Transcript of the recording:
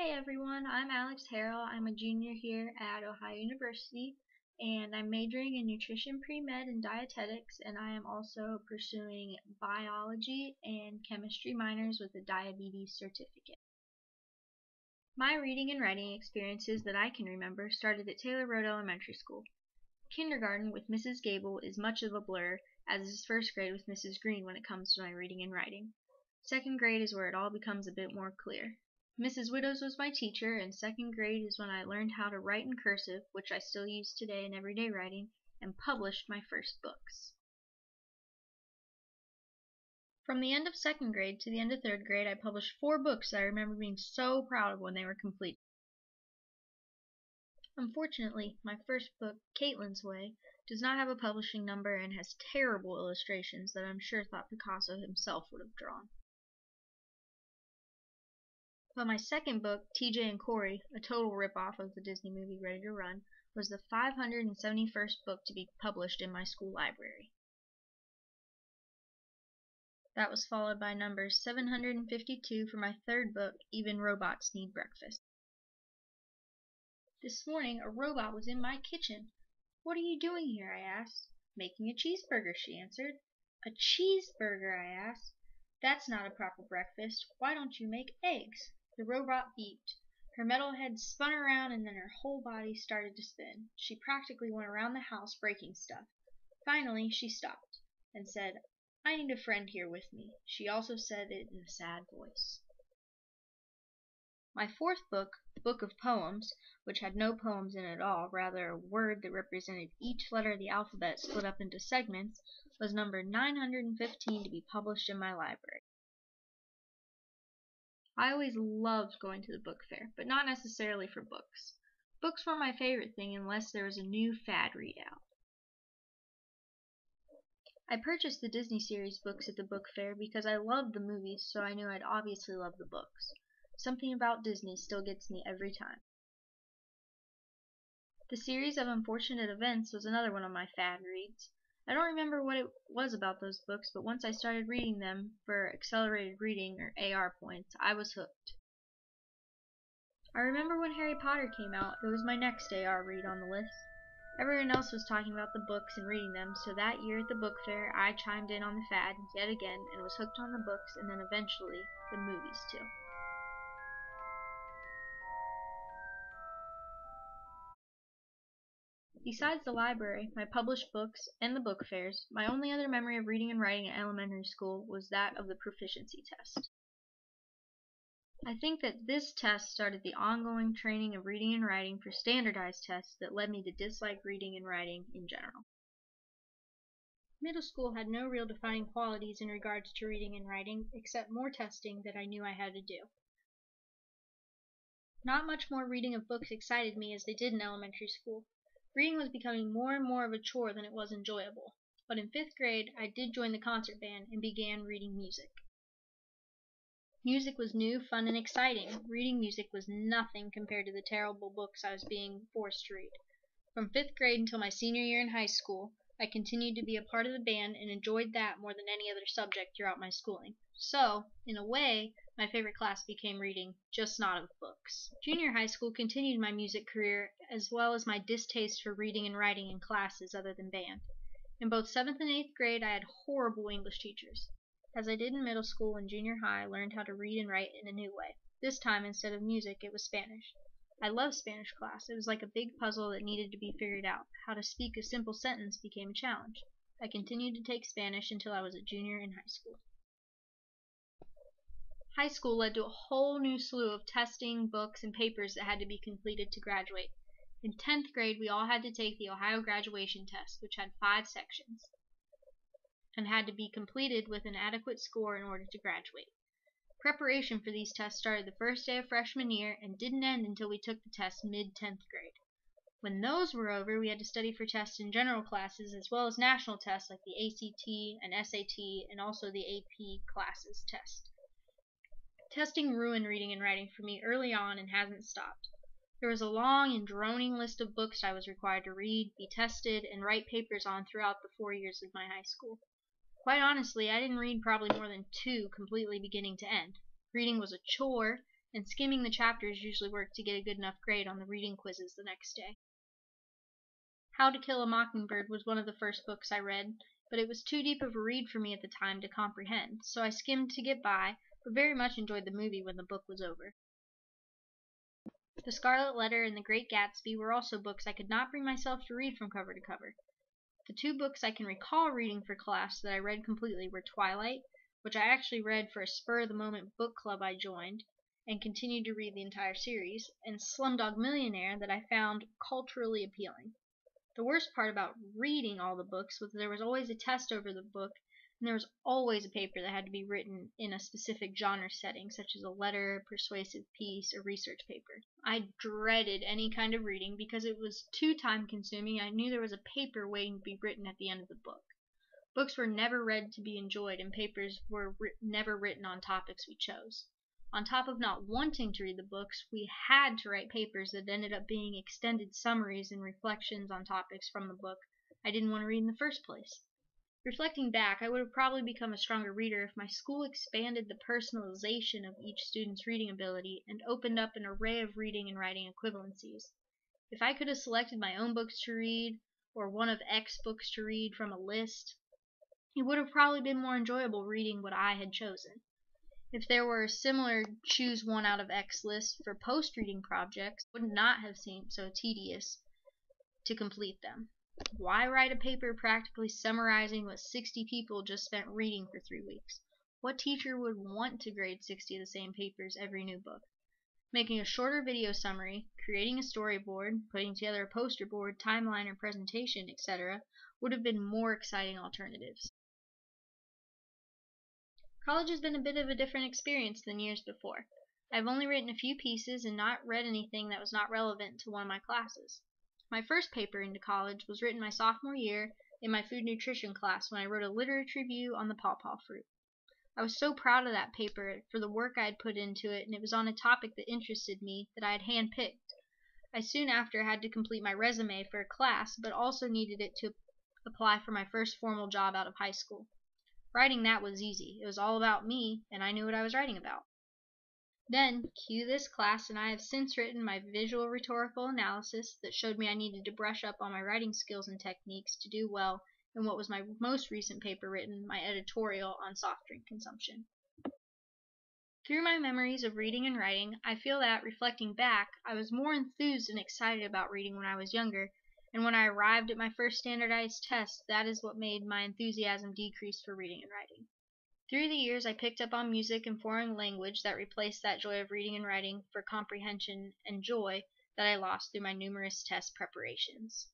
Hey everyone, I'm Alex Harrell. I'm a junior here at Ohio University, and I'm majoring in nutrition pre-med and dietetics, and I am also pursuing biology and chemistry minors with a diabetes certificate. My reading and writing experiences that I can remember started at Taylor Road Elementary School. Kindergarten with Mrs. Gable is much of a blur, as is first grade with Mrs. Green when it comes to my reading and writing. Second grade is where it all becomes a bit more clear. Mrs. Widows was my teacher, and second grade is when I learned how to write in cursive, which I still use today in everyday writing, and published my first books. From the end of second grade to the end of third grade, I published 4 books that I remember being so proud of when they were complete. Unfortunately, my first book, Caitlin's Way, does not have a publishing number and has terrible illustrations that I'm sure thought Picasso himself would have drawn. But my second book, TJ and Corey, a total ripoff of the Disney movie Ready to Run, was the 571st book to be published in my school library. That was followed by number 752 for my third book, Even Robots Need Breakfast. This morning, a robot was in my kitchen. "What are you doing here?" I asked. "Making a cheeseburger," she answered. "A cheeseburger?" I asked. "That's not a proper breakfast. Why don't you make eggs?" The robot beeped. Her metal head spun around and then her whole body started to spin. She practically went around the house breaking stuff. Finally, she stopped and said, "I need a friend here with me." She also said it in a sad voice. My fourth book, Book of Poems, which had no poems in it at all, rather a word that represented each letter of the alphabet split up into segments, was number 915 to be published in my library. I always loved going to the book fair, but not necessarily for books. Books were my favorite thing unless there was a new fad readout. I purchased the Disney series books at the book fair because I loved the movies, so I knew I'd obviously love the books. Something about Disney still gets me every time. The Series of Unfortunate Events was another one of my fad reads. I don't remember what it was about those books, but once I started reading them for accelerated reading, or AR points, I was hooked. I remember when Harry Potter came out, it was my next AR read on the list. Everyone else was talking about the books and reading them, so that year at the book fair, I chimed in on the fad yet again and was hooked on the books and then eventually the movies too. Besides the library, my published books, and the book fairs, my only other memory of reading and writing at elementary school was that of the proficiency test. I think that this test started the ongoing training of reading and writing for standardized tests that led me to dislike reading and writing in general. Middle school had no real defining qualities in regards to reading and writing, except more testing that I knew I had to do. Not much more reading of books excited me as they did in elementary school. Reading was becoming more and more of a chore than it was enjoyable. But in 5th grade, I did join the concert band and began reading music. Music was new, fun, and exciting. Reading music was nothing compared to the terrible books I was being forced to read. From 5th grade until my senior year in high school, I continued to be a part of the band and enjoyed that more than any other subject throughout my schooling. So, in a way, my favorite class became reading, just not of books. Junior high school continued my music career, as well as my distaste for reading and writing in classes other than band. In both 7th and 8th grade, I had horrible English teachers. As I did in middle school and junior high, I learned how to read and write in a new way. This time, instead of music, it was Spanish. I loved Spanish class. It was like a big puzzle that needed to be figured out. How to speak a simple sentence became a challenge. I continued to take Spanish until I was a junior in high school. High school led to a whole new slew of testing, books, and papers that had to be completed to graduate. In 10th grade, we all had to take the Ohio graduation test, which had 5 sections, and had to be completed with an adequate score in order to graduate. Preparation for these tests started the first day of freshman year and didn't end until we took the test mid-10th grade. When those were over, we had to study for tests in general classes as well as national tests like the ACT and SAT and also the AP classes test. Testing ruined reading and writing for me early on and hasn't stopped. There was a long and droning list of books I was required to read, be tested, and write papers on throughout the 4 years of my high school. Quite honestly, I didn't read probably more than 2 completely beginning to end. Reading was a chore, and skimming the chapters usually worked to get a good enough grade on the reading quizzes the next day. How to Kill a Mockingbird was one of the first books I read, but it was too deep of a read for me at the time to comprehend, so I skimmed to get by, but very much enjoyed the movie when the book was over. The Scarlet Letter and The Great Gatsby were also books I could not bring myself to read from cover to cover. The two books I can recall reading for class that I read completely were Twilight, which I actually read for a spur-of-the-moment book club I joined, and continued to read the entire series, and Slumdog Millionaire that I found culturally appealing. The worst part about reading all the books was there was always a test over the book, and there was always a paper that had to be written in a specific genre setting, such as a letter, persuasive piece, or research paper. I dreaded any kind of reading because it was too time-consuming. I knew there was a paper waiting to be written at the end of the book. Books were never read to be enjoyed, and papers were never written on topics we chose. On top of not wanting to read the books, we had to write papers that ended up being extended summaries and reflections on topics from the book I didn't want to read in the first place. Reflecting back, I would have probably become a stronger reader if my school expanded the personalization of each student's reading ability and opened up an array of reading and writing equivalencies. If I could have selected my own books to read, or one of X books to read from a list, it would have probably been more enjoyable reading what I had chosen. If there were a similar choose one out of X list for post-reading projects, it would not have seemed so tedious to complete them. Why write a paper practically summarizing what 60 people just spent reading for 3 weeks? What teacher would want to grade 60 of the same papers every new book? Making a shorter video summary, creating a storyboard, putting together a poster board, timeline or presentation, etc. would have been more exciting alternatives. College has been a bit of a different experience than years before. I've only written a few pieces and not read anything that was not relevant to one of my classes. My first paper into college was written my sophomore year in my food nutrition class when I wrote a literature review on the pawpaw fruit. I was so proud of that paper for the work I had put into it, and it was on a topic that interested me that I had handpicked. I soon after had to complete my resume for a class, but also needed it to apply for my first formal job out of high school. Writing that was easy. It was all about me, and I knew what I was writing about. Then, cue this class, and I have since written my visual rhetorical analysis that showed me I needed to brush up on my writing skills and techniques to do well in what was my most recent paper written, my editorial on soft drink consumption. Through my memories of reading and writing, I feel that, reflecting back, I was more enthused and excited about reading when I was younger, and when I arrived at my first standardized test, that is what made my enthusiasm decrease for reading and writing. Through the years, I picked up on music and foreign language that replaced that joy of reading and writing for comprehension and joy that I lost through my numerous test preparations.